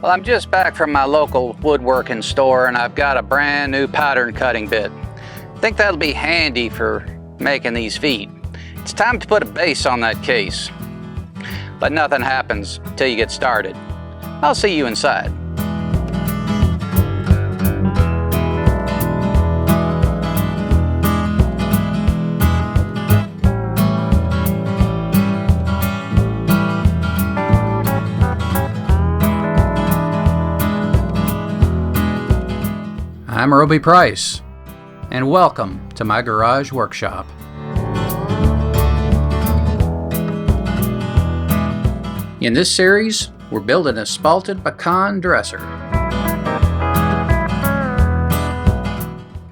Well, I'm just back from my local woodworking store and I've got a brand new pattern cutting bit. I think that'll be handy for making these feet. It's time to put a base on that case. But nothing happens till you get started. I'll see you inside. I'm Roby Price, and welcome to my garage workshop. In this series, we're building a spalted pecan dresser.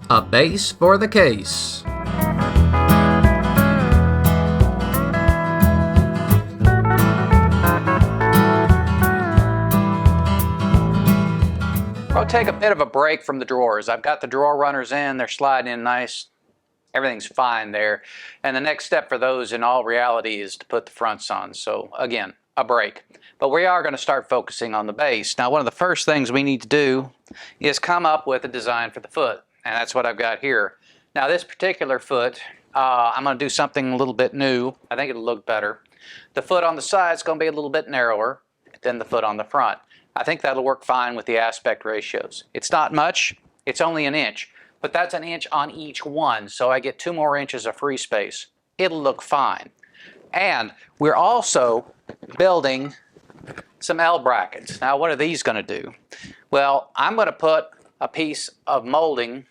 A base for the case. I'll take a bit of a break from the drawers. I've got the drawer runners in, they're sliding in nice. Everything's fine there. And the next step for those in all reality is to put the fronts on. So again, a break. But we are going to start focusing on the base. Now one of the first things we need to do is come up with a design for the foot. And that's what I've got here. Now this particular foot, I'm going to do something a little bit new. I think it'll look better. The foot on the side is going to be a little bit narrower than the foot on the front. I think that'll work fine with the aspect ratios. It's not much, it's only an inch, but that's an inch on each one, so I get 2 more inches of free space. It'll look fine. And we're also building some L brackets. Now what are these going to do? Well, I'm going to put a piece of molding,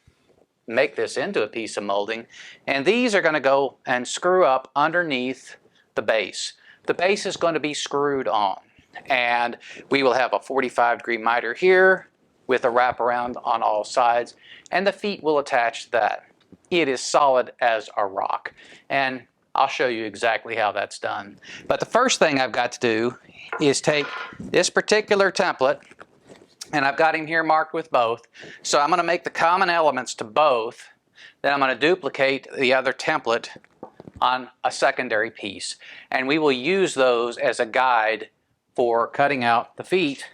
make this into a piece of molding, and these are going to go and screw up underneath the base. The base is going to be screwed on. And we will have a 45-degree miter here with a wraparound on all sides, and the feet will attach to that. It is solid as a rock, and I'll show you exactly how that's done. But the first thing I've got to do is take this particular template, and I've got him here marked with both, so I'm going to make the common elements to both, then I'm going to duplicate the other template on a secondary piece, and we will use those as a guide for cutting out the feet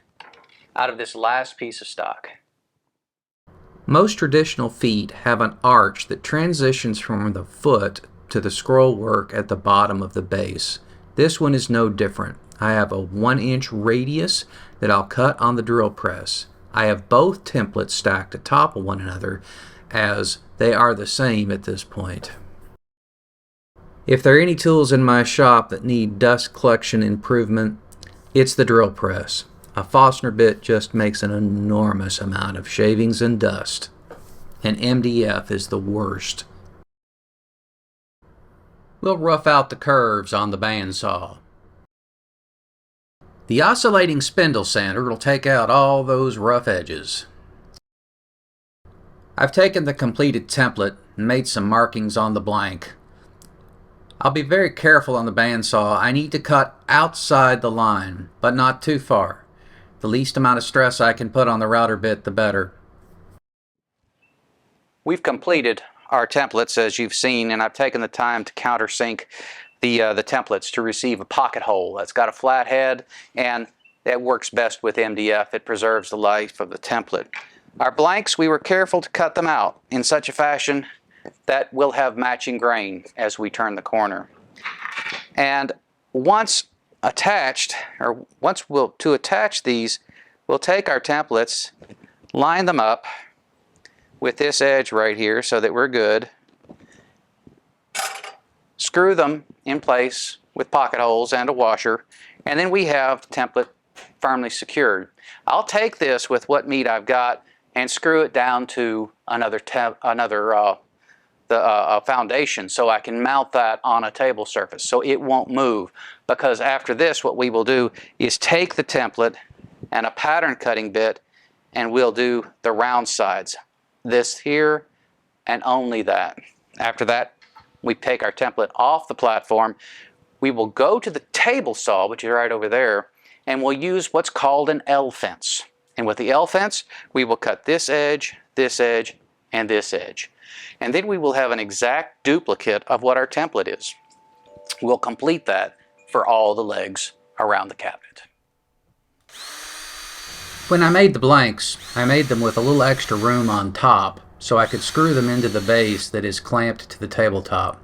out of this last piece of stock. Most traditional feet have an arch that transitions from the foot to the scroll work at the bottom of the base. This one is no different. I have a 1-inch radius that I'll cut on the drill press. I have both templates stacked atop of one another as they are the same at this point. If there are any tools in my shop that need dust collection improvement, it's the drill press. A Forstner bit just makes an enormous amount of shavings and dust, and MDF is the worst. We'll rough out the curves on the bandsaw. The oscillating spindle sander will take out all those rough edges. I've taken the completed template and made some markings on the blank. I'll be very careful on the bandsaw. I need to cut outside the line, but not too far. The least amount of stress I can put on the router bit, the better. We've completed our templates as you've seen, and I've taken the time to countersink the templates to receive a pocket hole that's got a flat head, and that works best with MDF. It preserves the life of the template. Our blanks, we were careful to cut them out in such a fashion that will have matching grain as we turn the corner. And once attached, or to attach these, we'll take our templates, line them up with this edge right here so that we're good, screw them in place with pocket holes and a washer, and then we have the template firmly secured. I'll take this with what meat I've got and screw it down to another foundation so I can mount that on a table surface so it won't move, because after this what we will do is take the template and a pattern cutting bit and we'll do the round sides. This here and only that. After that we take our template off the platform. We will go to the table saw, which is right over there, and we'll use what's called an L fence. And with the L fence we will cut this edge, and this edge. And then we will have an exact duplicate of what our template is. We'll complete that for all the legs around the cabinet. When I made the blanks, I made them with a little extra room on top so I could screw them into the base that is clamped to the tabletop.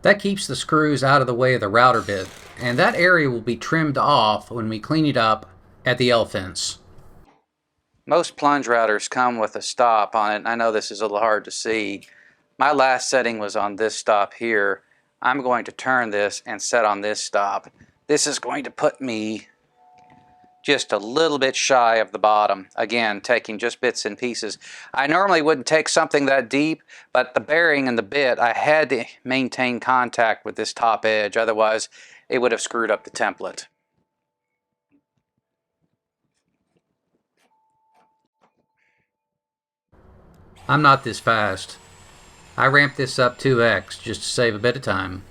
That keeps the screws out of the way of the router bit, and that area will be trimmed off when we clean it up at the L fence. Most plunge routers come with a stop on it, and I know this is a little hard to see. My last setting was on this stop here. I'm going to turn this and set on this stop. This is going to put me just a little bit shy of the bottom. Again, taking just bits and pieces. I normally wouldn't take something that deep, but the bearing and the bit, I had to maintain contact with this top edge, otherwise it would have screwed up the template. I'm not this fast. I ramped this up 2x just to save a bit of time.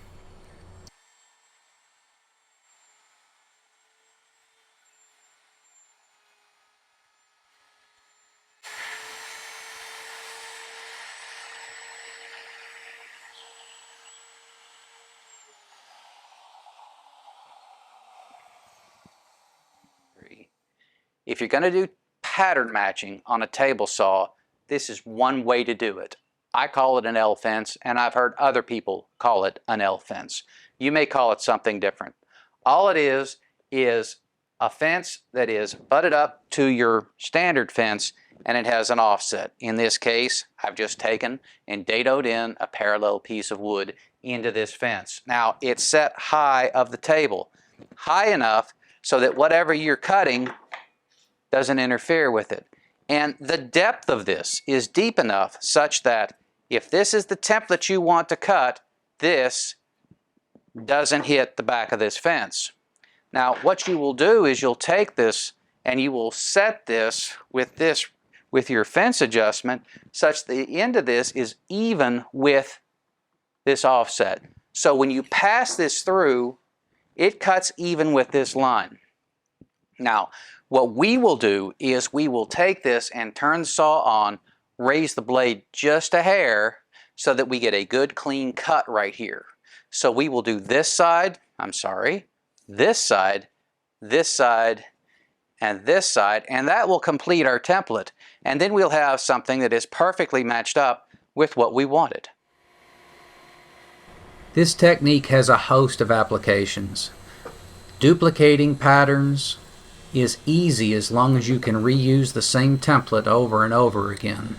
If you're going to do pattern matching on a table saw, this is one way to do it. I call it an L fence, and I've heard other people call it an L fence. You may call it something different. All it is a fence that is butted up to your standard fence, and it has an offset. In this case, I've just taken and dadoed in a parallel piece of wood into this fence. Now, it's set high of the table, high enough so that whatever you're cutting doesn't interfere with it. And the depth of this is deep enough such that if this is the template you want to cut, this doesn't hit the back of this fence. Now, what you will do is you'll take this and you will set this with your fence adjustment such the end of this is even with this offset. So when you pass this through, it cuts even with this line. Now, what we will do is we will take this and turn the saw on, raise the blade just a hair so that we get a good clean cut right here. So we will do this side, this side, this side, and this side, and that will complete our template. And then we'll have something that is perfectly matched up with what we wanted. This technique has a host of applications. Duplicating patterns is easy as long as you can reuse the same template over and over again.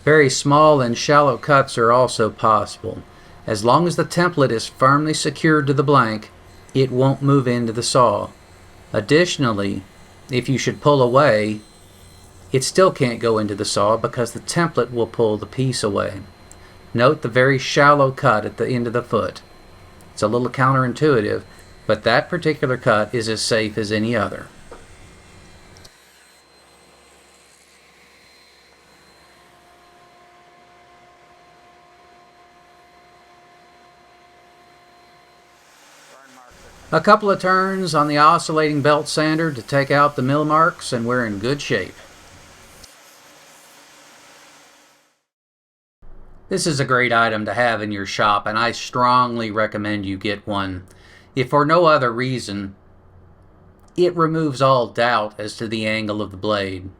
Very small and shallow cuts are also possible. As long as the template is firmly secured to the blank, it won't move into the saw. Additionally, if you should pull away, it still can't go into the saw because the template will pull the piece away. Note the very shallow cut at the end of the foot. It's a little counterintuitive, but that particular cut is as safe as any other. A couple of turns on the oscillating belt sander to take out the mill marks, and we're in good shape. This is a great item to have in your shop, and I strongly recommend you get one. If for no other reason, it removes all doubt as to the angle of the blade.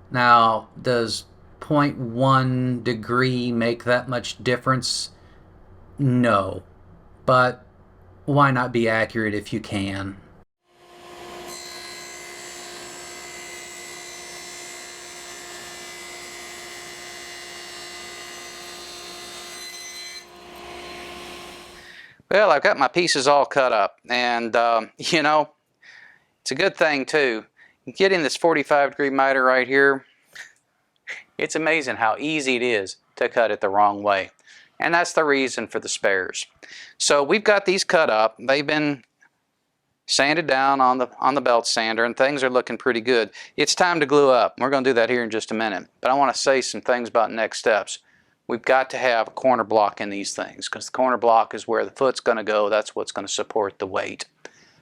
Now, does 0.1 degree make that much difference? No, but why not be accurate if you can? Well, I've got my pieces all cut up, and you know, it's a good thing too. Getting this 45-degree miter right here, it's amazing how easy it is to cut it the wrong way. And that's the reason for the spares. So we've got these cut up. They've been sanded down on the belt sander, and things are looking pretty good. It's time to glue up. We're going to do that here in just a minute. But I want to say some things about next steps. We've got to have a corner block in these things because the corner block is where the foot's going to go. That's what's going to support the weight.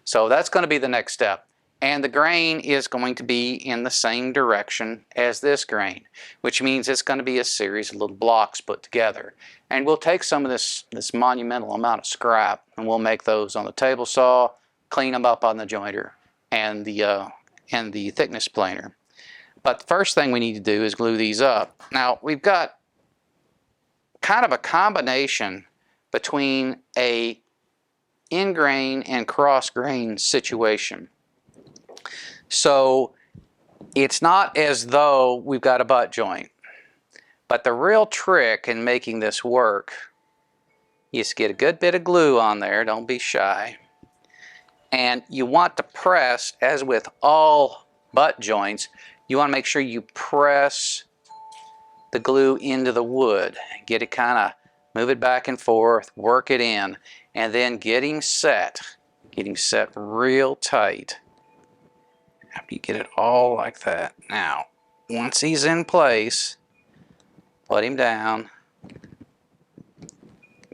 So that's going to be the next step. And the grain is going to be in the same direction as this grain, which means it's going to be a series of little blocks put together. And we'll take some of this monumental amount of scrap and we'll make those on the table saw, clean them up on the jointer and the thickness planer. But the first thing we need to do is glue these up. Now we've got kind of a combination between a in-grain and cross-grain situation. So it's not as though we've got a butt joint. But the real trick in making this work is to get a good bit of glue on there, don't be shy. And you want to press, as with all butt joints, you want to make sure you press the glue into the wood. Get it kind of, move it back and forth, work it in, and then get him set real tight. After you get it all like that. Now, once he's in place, put him down,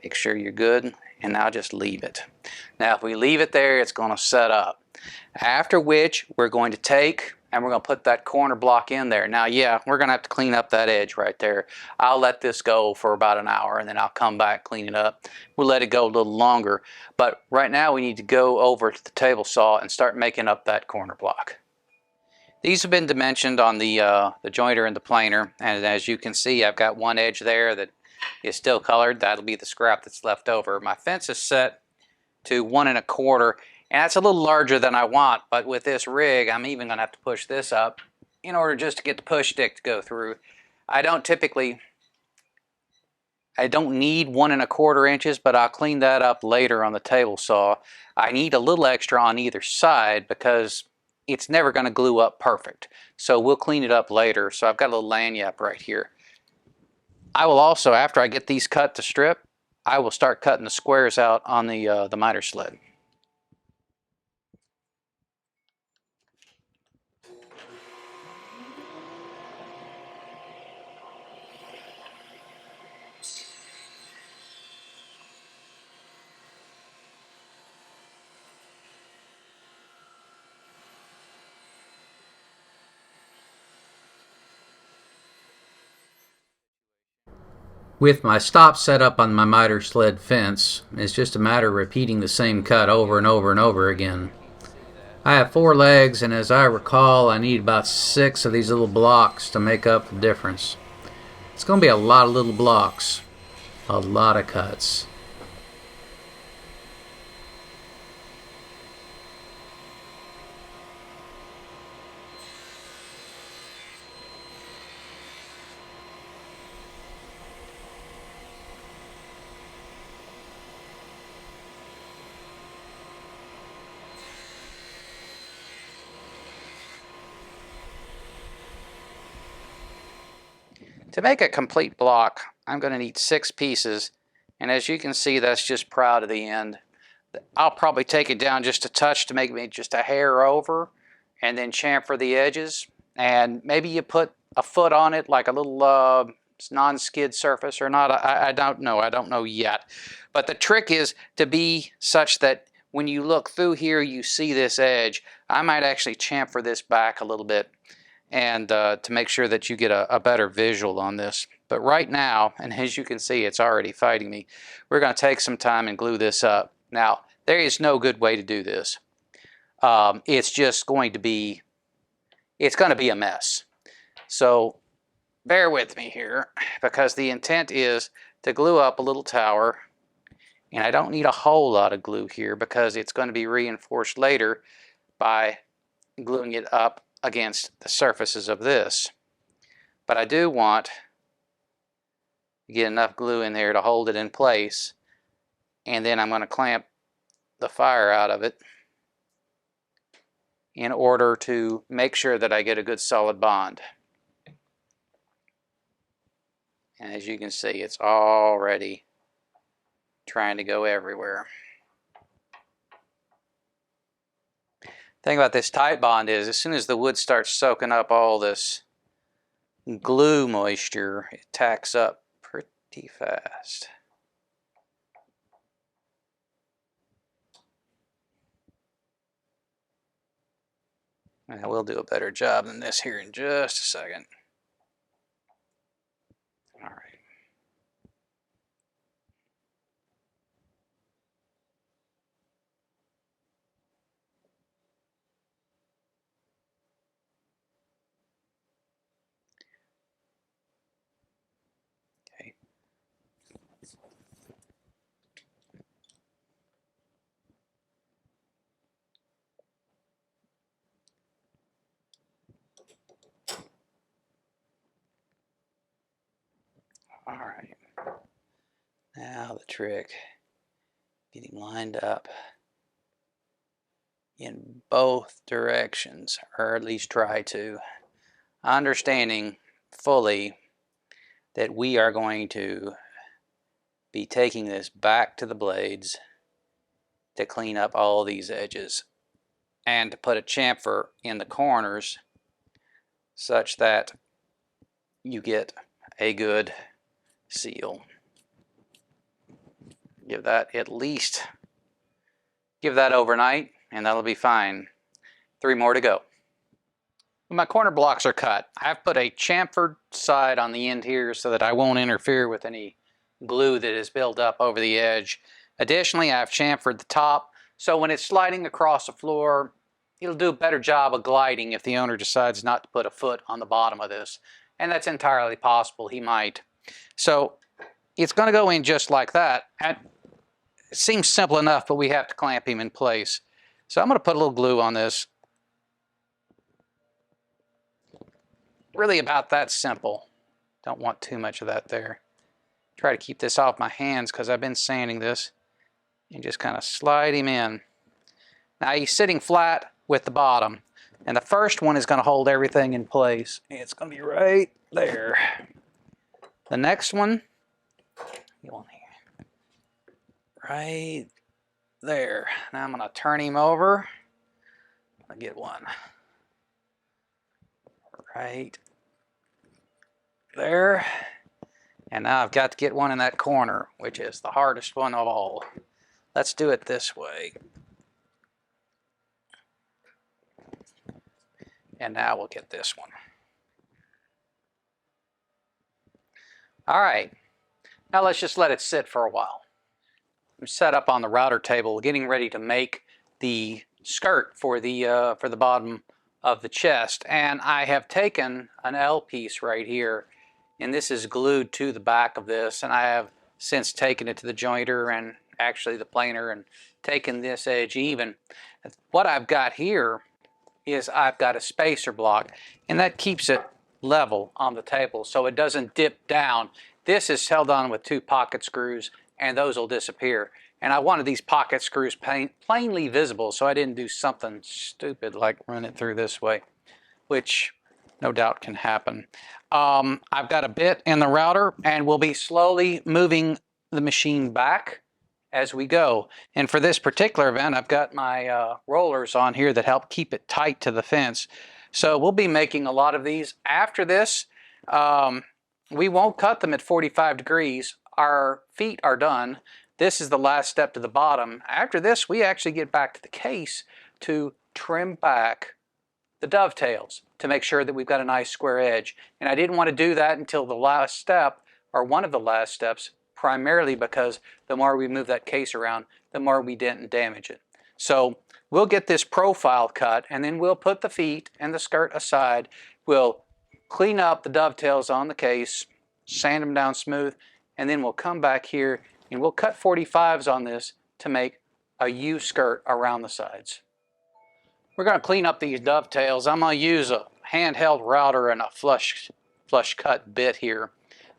make sure you're good, and now just leave it. Now if we leave it there, it's going to set up. After which, we're going to take and we're going to put that corner block in there. Now yeah, we're going to have to clean up that edge right there. I'll let this go for about an hour and then I'll come back, clean it up. We'll let it go a little longer. But right now we need to go over to the table saw and start making up that corner block. These have been dimensioned on the jointer and the planer, and as you can see, I've got one edge there that is still colored. That'll be the scrap that's left over. My fence is set to 1 1/4, and that's a little larger than I want, but with this rig, I'm even going to have to push this up in order just to get the push stick to go through. I don't need 1 1/4 inches, but I'll clean that up later on the table saw. I need a little extra on either side because it's never going to glue up perfect. So we'll clean it up later. So I've got a little lanyard right here. I will also, after I get these cut to strip, I will start cutting the squares out on the miter sled. With my stop set up on my miter sled fence, it's just a matter of repeating the same cut over and over and over again. I have 4 legs, and as I recall, I need about 6 of these little blocks to make up the difference. It's going to be a lot of little blocks, a lot of cuts. To make a complete block, I'm going to need 6 pieces, and as you can see, that's just proud of the end. I'll probably take it down just a touch to make me just a hair over, and then chamfer the edges, and maybe you put a foot on it, like a little non-skid surface or not. I don't know yet. But the trick is to be such that when you look through here, you see this edge. I might actually chamfer this back a little bit, and to make sure that you get a better visual on this. But right now, and as you can see, it's already fighting me, we're going to take some time and glue this up. Now, there is no good way to do this. It's just going to be, it's going to be a mess. So bear with me here, because the intent is to glue up a little tower, and I don't need a whole lot of glue here because it's going to be reinforced later by gluing it up against the surfaces of this. But I do want to get enough glue in there to hold it in place, and then I'm going to clamp the fire out of it in order to make sure that I get a good solid bond. And as you can see, it's already trying to go everywhere. The thing about this tight bond is, as soon as the wood starts soaking up all this glue moisture, it tacks up pretty fast. And we'll do a better job than this here in just a second. All right. All right. Now the trick, getting lined up in both directions, or at least try to, understanding fully that we are going to be taking this back to the blades to clean up all these edges and to put a chamfer in the corners such that you get a good seal. Give that at least, give that overnight and that'll be fine. 3 more to go. When my corner blocks are cut, I've put a chamfered side on the end here so that I won't interfere with any glue that is built up over the edge. Additionally, I've chamfered the top so when it's sliding across the floor, it'll do a better job of gliding if the owner decides not to put a foot on the bottom of this. And that's entirely possible, he might. So it's going to go in just like that. And it seems simple enough, but we have to clamp him in place. So I'm going to put a little glue on this. Really about that simple. Don't want too much of that there. Try to keep this off my hands because I've been sanding this. And just kind of slide him in. Now he's sitting flat with the bottom. And the first one is going to hold everything in place. It's going to be right there. The next one, right there. Now I'm going to turn him over. I'll get one. Right there. And now I've got to get one in that corner, which is the hardest one of all. Let's do it this way. And now we'll get this one. All right. Now let's just let it sit for a while. I'm set up on the router table, getting ready to make the skirt for the bottom of the chest. And I have taken an L piece right here, and this is glued to the back of this. And I have since taken it to the jointer and actually the planer and taken this edge even. What I've got here is I've got a spacer block, and that keeps it level on the table so it doesn't dip down. This is held on with 2 pocket screws, and those will disappear. And I wanted these pocket screws plainly visible so I didn't do something stupid like run it through this way, which no doubt can happen. I've got a bit in the router, and we'll be slowly moving the machine back as we go. And for this particular event, I've got my rollers on here that help keep it tight to the fence. So we'll be making a lot of these. After this, we won't cut them at 45 degrees. Our feet are done. This is the last step to the bottom. After this, we actually get back to the case to trim back the dovetails to make sure that we've got a nice square edge. And I didn't want to do that until the last step, or one of the last steps, primarily because the more we move that case around, the more we dent and damage it. So we'll get this profile cut, and then we'll put the feet and the skirt aside. We'll clean up the dovetails on the case, sand them down smooth, and then we'll come back here and we'll cut 45s on this to make a U skirt around the sides. We're going to clean up these dovetails. I'm going to use a handheld router and a flush cut bit here.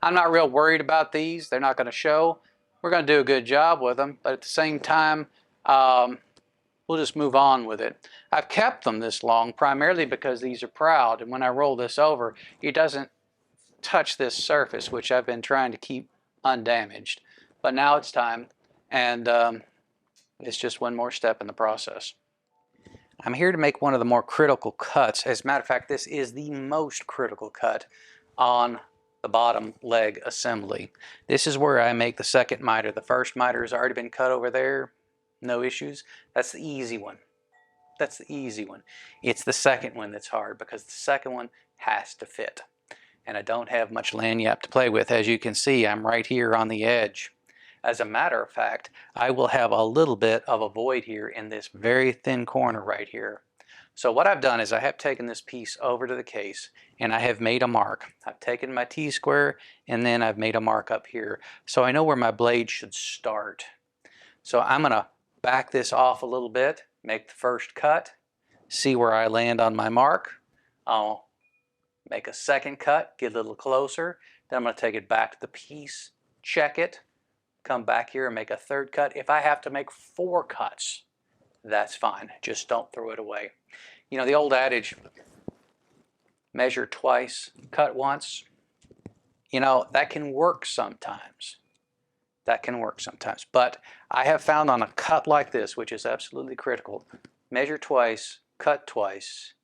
I'm not real worried about these. They're not going to show. We're going to do a good job with them, but at the same time, we'll just move on with it. I've kept them this long primarily because these are proud, and when I roll this over, it doesn't touch this surface, which I've been trying to keep undamaged. But now it's time, and it's just one more step in the process. I'm here to make one of the more critical cuts. As a matter of fact, this is the most critical cut on the bottom leg assembly. This is where I make the second miter. The first miter has already been cut over there. No issues. That's the easy one. That's the easy one. It's the second one that's hard because the second one has to fit. And I don't have much lanyap to play with. As you can see, I'm right here on the edge. As a matter of fact, I will have a little bit of a void here in this very thin corner right here. So what I've done is I have taken this piece over to the case and I have made a mark. I've taken my T-square and then I've made a mark up here. So I know where my blade should start. So I'm going to back this off a little bit, make the first cut, see where I land on my mark. I'll make a second cut, get a little closer, Then I'm going to take it back to the piece, check it, come back here and make a third cut. If I have to make 4 cuts, that's fine. Just don't throw it away. You know, the old adage, measure twice, cut once, you know, that can work sometimes. That can work sometimes. But I have found on a cut like this, which is absolutely critical, measure twice, cut twice,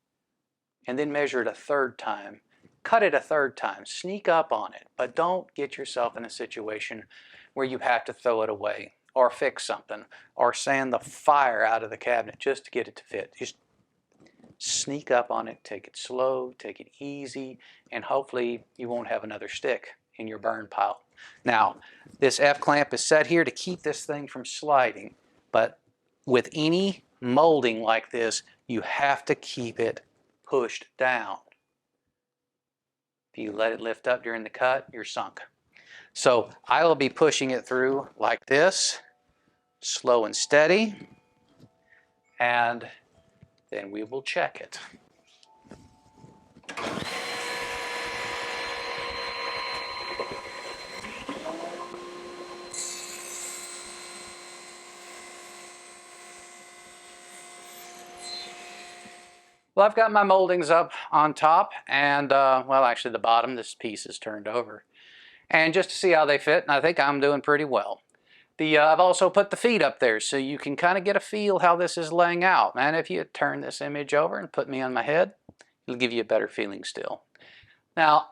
and then measure it a third time. Cut it a third time. Sneak up on it, but don't get yourself in a situation where you have to throw it away or fix something or sand the fire out of the cabinet just to get it to fit. Just sneak up on it, take it slow, take it easy, and hopefully you won't have another stick in your burn pile. Now, this F-clamp is set here to keep this thing from sliding, but with any molding like this, you have to keep it pushed down. If you let it lift up during the cut, you're sunk. So I will be pushing it through like this, slow and steady, and then we will check it. Well, I've got my moldings up on top and, well, actually the bottom, this piece is turned over. And just to see how they fit, and I think I'm doing pretty well. I've also put the feet up there so you can kind of get a feel how this is laying out. Man, if you turn this image over and put me on my head, it'll give you a better feeling still. Now,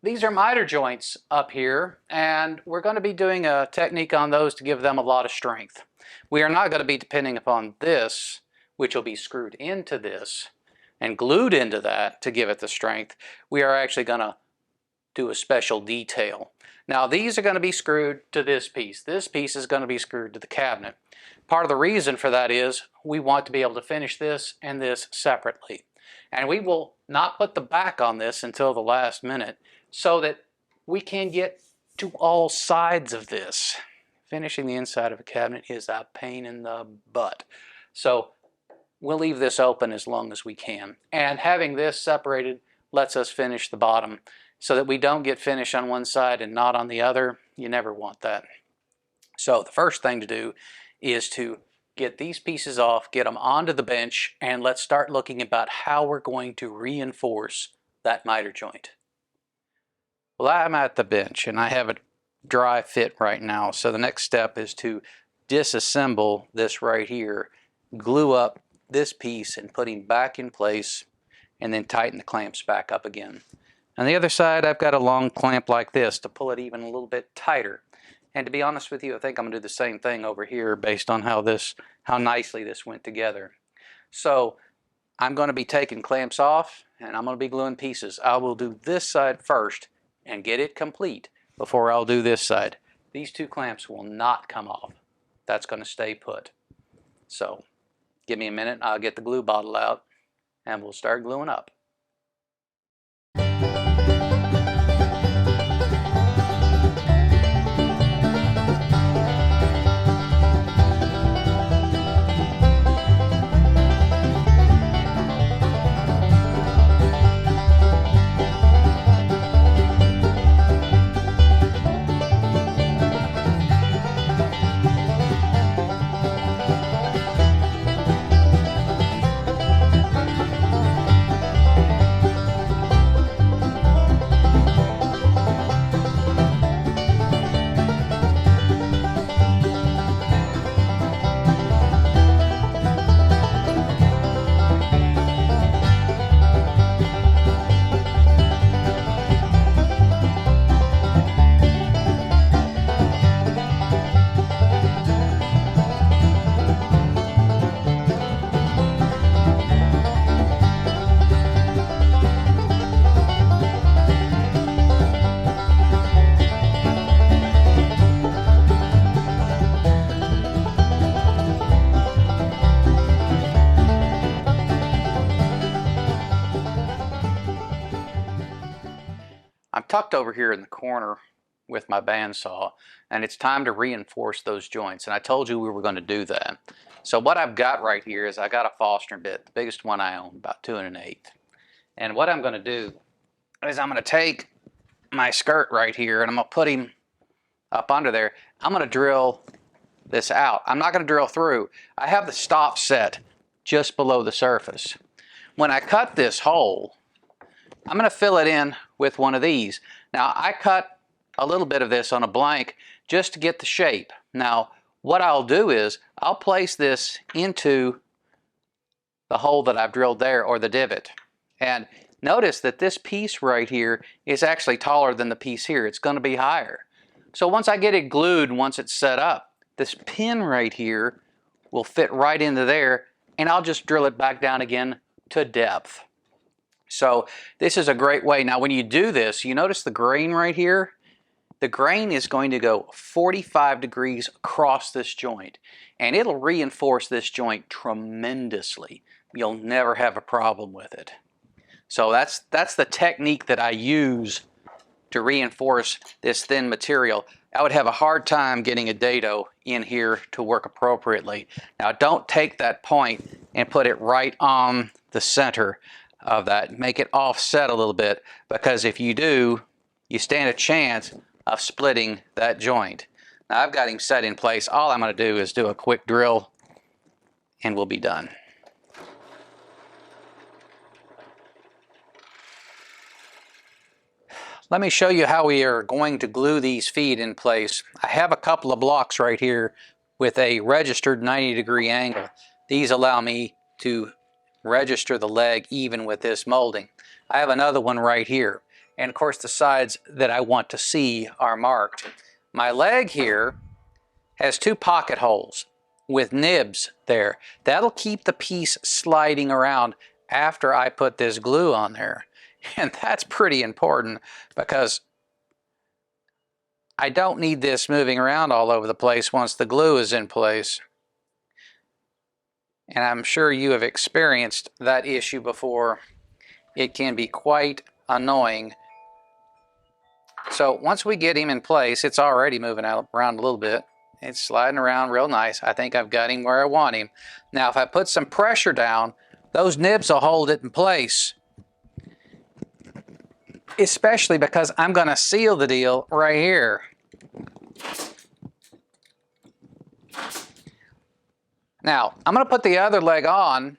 these are miter joints up here, and we're going to be doing a technique on those to give them a lot of strength. We are not going to be depending upon this, which will be screwed into this and glued into that to give it the strength. We are actually going to do a special detail. Now these are going to be screwed to this piece. This piece is going to be screwed to the cabinet. Part of the reason for that is we want to be able to finish this and this separately. And we will not put the back on this until the last minute so that we can get to all sides of this. Finishing the inside of a cabinet is a pain in the butt. So we'll leave this open as long as we can. And having this separated lets us finish the bottom so that we don't get finish on one side and not on the other. You never want that. So the first thing to do is to get these pieces off, get them onto the bench, and let's start looking about how we're going to reinforce that miter joint. Well, I'm at the bench and I have a dry fit right now. So the next step is to disassemble this right here, glue up this piece and put him back in place, and then tighten the clamps back up again. On the other side, I've got a long clamp like this to pull it even a little bit tighter. And to be honest with you, I think I'm going to do the same thing over here based on how nicely this went together. So I'm going to be taking clamps off and I'm going to be gluing pieces. I will do this side first and get it complete before I'll do this side. These 2 clamps will not come off. That's going to stay put. So give me a minute, I'll get the glue bottle out and we'll start gluing up. I'm tucked over here in the corner with my bandsaw, and it's time to reinforce those joints. And I told you we were going to do that. So what I've got right here is I got a Foster bit, the biggest one I own, about 2 1/8. And what I'm going to do is I'm going to take my skirt right here, and I'm going to put him up under there. I'm going to drill this out. I'm not going to drill through. I have the stop set just below the surface. When I cut this hole, I'm going to fill it in with one of these. Now, I cut a little bit of this on a blank just to get the shape. Now, what I'll do is I'll place this into the hole that I've drilled there, or the divot. And notice that this piece right here is actually taller than the piece here. It's going to be higher. So once I get it glued, once it's set up, this pin right here will fit right into there, and I'll just drill it back down again to depth. So this is a great way. Now when you do this, you notice the grain right here? The grain is going to go 45 degrees across this joint, and it'll reinforce this joint tremendously. You'll never have a problem with it. So that's the technique that I use to reinforce this thin material. I would have a hard time getting a dado in here to work appropriately. Now don't take that point and put it right on the center of that. Make it offset a little bit, because if you do, you stand a chance of splitting that joint. Now I've got him set in place. All I'm going to do is do a quick drill and we'll be done. Let me show you how we are going to glue these feet in place. I have a couple of blocks right here with a registered 90-degree angle. These allow me to register the leg even with this molding. I have another one right here. And of course the sides that I want to see are marked. My leg here has 2 pocket holes with nibs there. That'll keep the piece sliding around after I put this glue on there. And that's pretty important, because I don't need this moving around all over the place once the glue is in place. And I'm sure you have experienced that issue before. It can be quite annoying. So once we get him in place, it's already moving around a little bit. It's sliding around real nice. I think I've got him where I want him. Now if I put some pressure down, those nibs will hold it in place. Especially because I'm going to seal the deal right here. Now, I'm going to put the other leg on,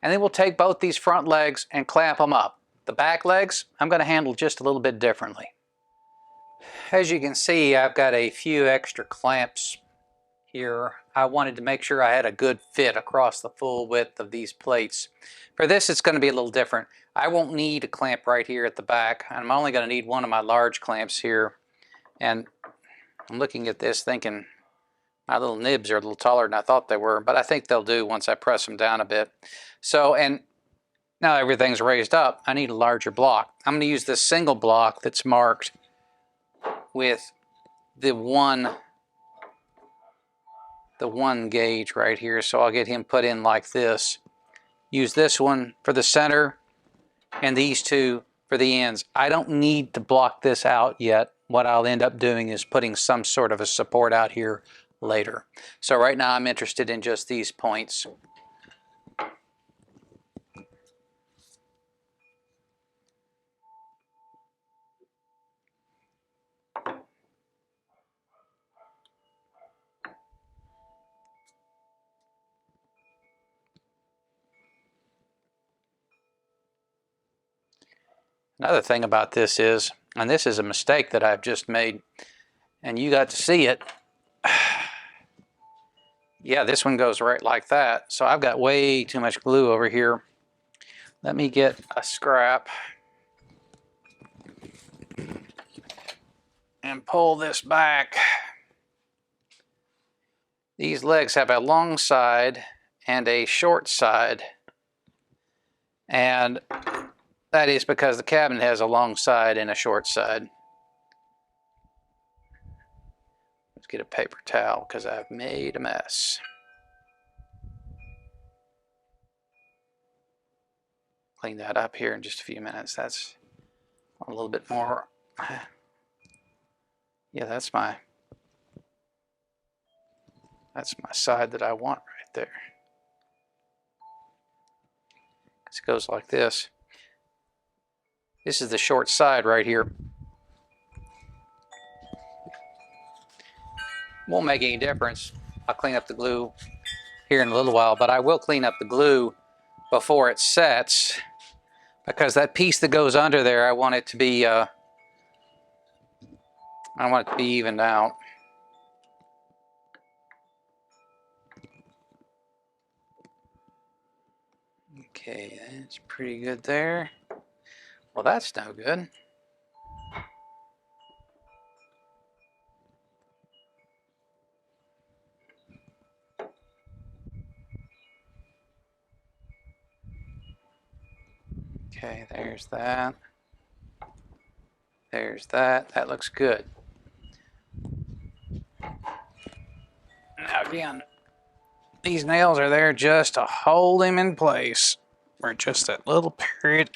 and then we'll take both these front legs and clamp them up. The back legs, I'm going to handle just a little bit differently. As you can see, I've got a few extra clamps here. I wanted to make sure I had a good fit across the full width of these plates. For this, it's going to be a little different. I won't need a clamp right here at the back. I'm only going to need one of my large clamps here. And I'm looking at this thinking my little nibs are a little taller than I thought they were, but I think they'll do once I press them down a bit. So, and now everything's raised up, I need a larger block. I'm going to use this single block that's marked with the one gauge right here. So I'll get him put in like this. Use this one for the center and these two for the ends. I don't need to block this out yet. What I'll end up doing is putting some sort of a support out here later. So right now I'm interested in just these points. Another thing about this is, and this is a mistake that I've just made, and you got to see it. Yeah, this one goes right like that. So I've got way too much glue over here. Let me get a scrap and pull this back. These legs have a long side and a short side. And that is because the cabinet has a long side and a short side. Let's get a paper towel because I've made a mess. Clean that up here in just a few minutes. That's a little bit more. Yeah, that's my side that I want right there. It goes like this. This is the short side right here. Won't make any difference. I'll clean up the glue here in a little while, but I will clean up the glue before it sets, because that piece that goes under there, I want it to be evened out. Okay, that's pretty good there. Well, that's no good. Okay, there's that. There's that. That looks good. Now again, these nails are there just to hold him in place for just that little period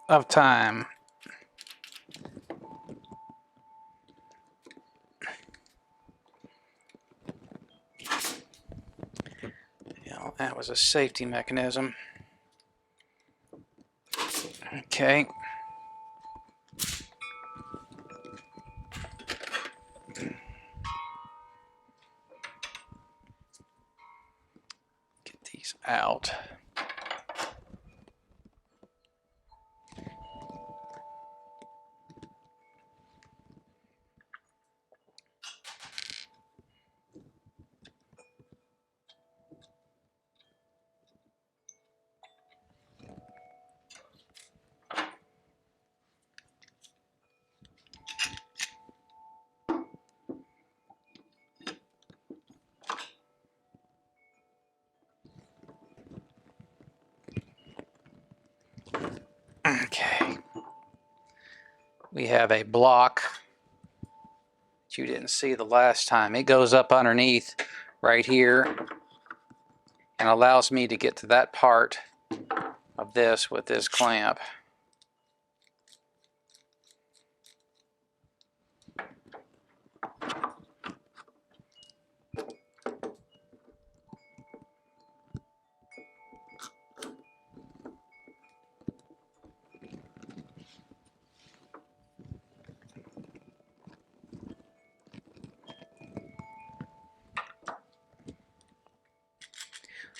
of time. That was a safety mechanism. Okay. Get these out. Okay. We have a block that you didn't see the last time. It goes up underneath right here and allows me to get to that part of this with this clamp.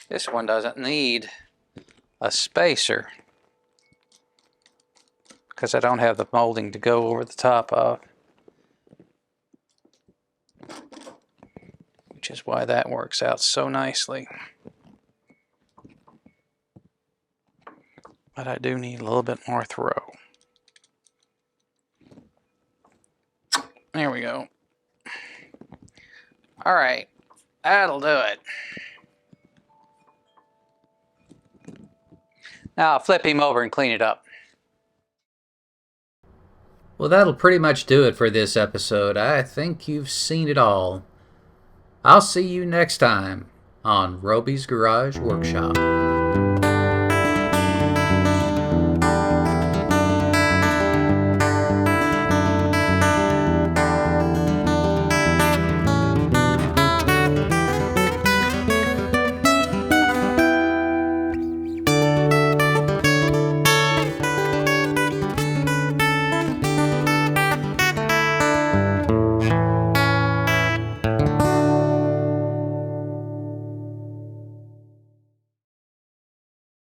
This one doesn't need a spacer because I don't have the molding to go over the top of, which is why that works out so nicely. But I do need a little bit more throw. There we go. All right, that'll do it. Now I'll flip him over and clean it up. Well, that'll pretty much do it for this episode. I think you've seen it all. I'll see you next time on Roby's Garage Workshop.